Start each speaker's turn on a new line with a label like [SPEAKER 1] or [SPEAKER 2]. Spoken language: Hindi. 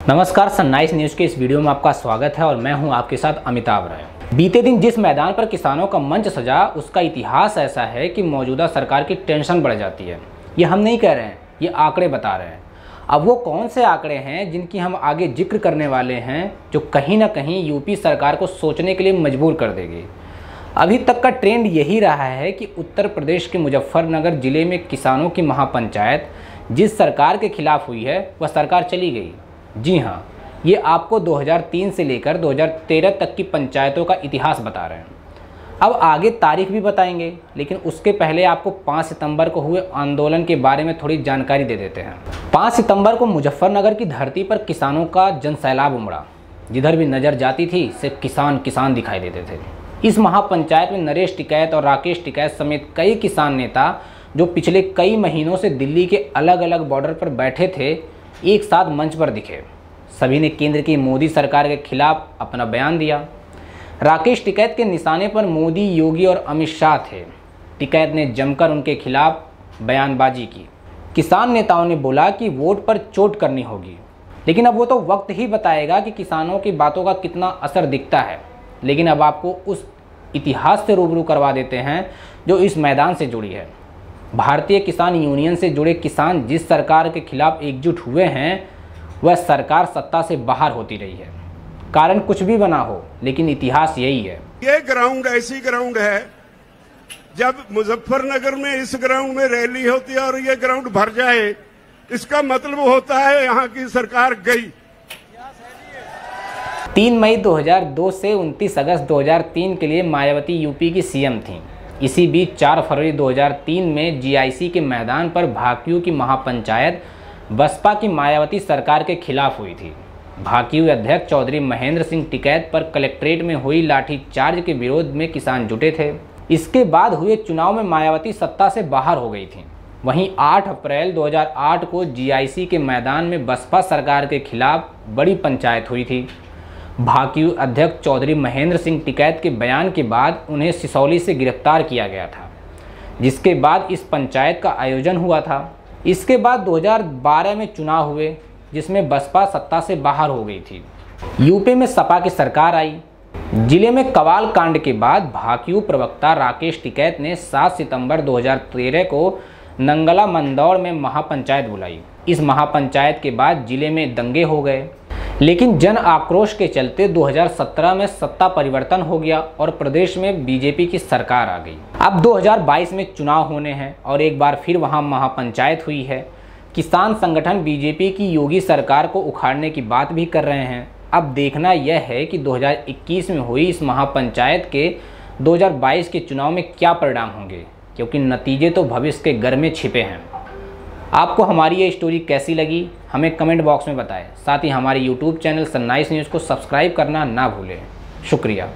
[SPEAKER 1] नमस्कार, सनराइज न्यूज़ के इस वीडियो में आपका स्वागत है और मैं हूं आपके साथ अमिताभ राय। बीते दिन जिस मैदान पर किसानों का मंच सजा, उसका इतिहास ऐसा है कि मौजूदा सरकार की टेंशन बढ़ जाती है। ये हम नहीं कह रहे हैं, ये आंकड़े बता रहे हैं। अब वो कौन से आंकड़े हैं जिनकी हम आगे जिक्र करने वाले हैं, जो कहीं ना कहीं यूपी सरकार को सोचने के लिए मजबूर कर देगी। अभी तक का ट्रेंड यही रहा है कि उत्तर प्रदेश के मुजफ्फरनगर जिले में किसानों की महापंचायत जिस सरकार के खिलाफ हुई है, वह सरकार चली गई। जी हाँ, ये आपको 2003 से लेकर 2013 तक की पंचायतों का इतिहास बता रहे हैं। अब आगे तारीख भी बताएंगे, लेकिन उसके पहले आपको 5 सितंबर को हुए आंदोलन के बारे में थोड़ी जानकारी दे देते हैं। 5 सितंबर को मुजफ्फरनगर की धरती पर किसानों का जनसैलाब उमड़ा। जिधर भी नज़र जाती थी, सिर्फ किसान किसान दिखाई देते थे। इस महापंचायत में नरेश टिकैत और राकेश टिकैत समेत कई किसान नेता, जो पिछले कई महीनों से दिल्ली के अलग अलग बॉर्डर पर बैठे थे, एक साथ मंच पर दिखे। सभी ने केंद्र की मोदी सरकार के खिलाफ अपना बयान दिया। राकेश टिकैत के निशाने पर मोदी, योगी और अमित शाह थे। टिकैत ने जमकर उनके खिलाफ बयानबाजी की। किसान नेताओं ने बोला कि वोट पर चोट करनी होगी, लेकिन अब वो तो वक्त ही बताएगा कि किसानों की बातों का कितना असर दिखता है। लेकिन अब आपको उस इतिहास से रूबरू करवा देते हैं जो इस मैदान से जुड़ी है। भारतीय किसान यूनियन से जुड़े किसान जिस सरकार के खिलाफ एकजुट हुए हैं, वह सरकार सत्ता से बाहर होती रही है। कारण कुछ भी बना हो, लेकिन इतिहास यही है।
[SPEAKER 2] ये ग्राउंड ऐसी ग्राउंड है, जब मुजफ्फरनगर में इस ग्राउंड में रैली होती है और ये ग्राउंड भर जाए, इसका मतलब होता है यहाँ की सरकार गई।
[SPEAKER 1] 3 मई 2002 से 29 अगस्त 2003 के लिए मायावती यूपी की सीएम थीं। इसी बीच 4 फरवरी 2003 में जीआईसी के मैदान पर भाकियू की महापंचायत बसपा की मायावती सरकार के खिलाफ हुई थी। भाकियू अध्यक्ष चौधरी महेंद्र सिंह टिकैत पर कलेक्ट्रेट में हुई लाठीचार्ज के विरोध में किसान जुटे थे। इसके बाद हुए चुनाव में मायावती सत्ता से बाहर हो गई थी। वहीं 8 अप्रैल 2008 को जीआईसी के मैदान में बसपा सरकार के खिलाफ बड़ी पंचायत हुई थी। भाकियू अध्यक्ष चौधरी महेंद्र सिंह टिकैत के बयान के बाद उन्हें सिसौली से गिरफ्तार किया गया था, जिसके बाद इस पंचायत का आयोजन हुआ था। इसके बाद 2012 में चुनाव हुए, जिसमें बसपा सत्ता से बाहर हो गई थी। यूपी में सपा की सरकार आई। जिले में कवाल कांड के बाद भाकियू प्रवक्ता राकेश टिकैत ने 7 सितंबर 2013 को नंगला मंदौर में महापंचायत बुलाई। इस महापंचायत के बाद जिले में दंगे हो गए, लेकिन जन आक्रोश के चलते 2017 में सत्ता परिवर्तन हो गया और प्रदेश में बीजेपी की सरकार आ गई। अब 2022 में चुनाव होने हैं और एक बार फिर वहां महापंचायत हुई है। किसान संगठन बीजेपी की योगी सरकार को उखाड़ने की बात भी कर रहे हैं। अब देखना यह है कि 2021 में हुई इस महापंचायत के 2022 के चुनाव में क्या परिणाम होंगे, क्योंकि नतीजे तो भविष्य के घर में छिपे हैं। आपको हमारी ये स्टोरी कैसी लगी, हमें कमेंट बॉक्स में बताएं। साथ ही हमारे YouTube चैनल सनराइज न्यूज़ को सब्सक्राइब करना ना भूलें। शुक्रिया।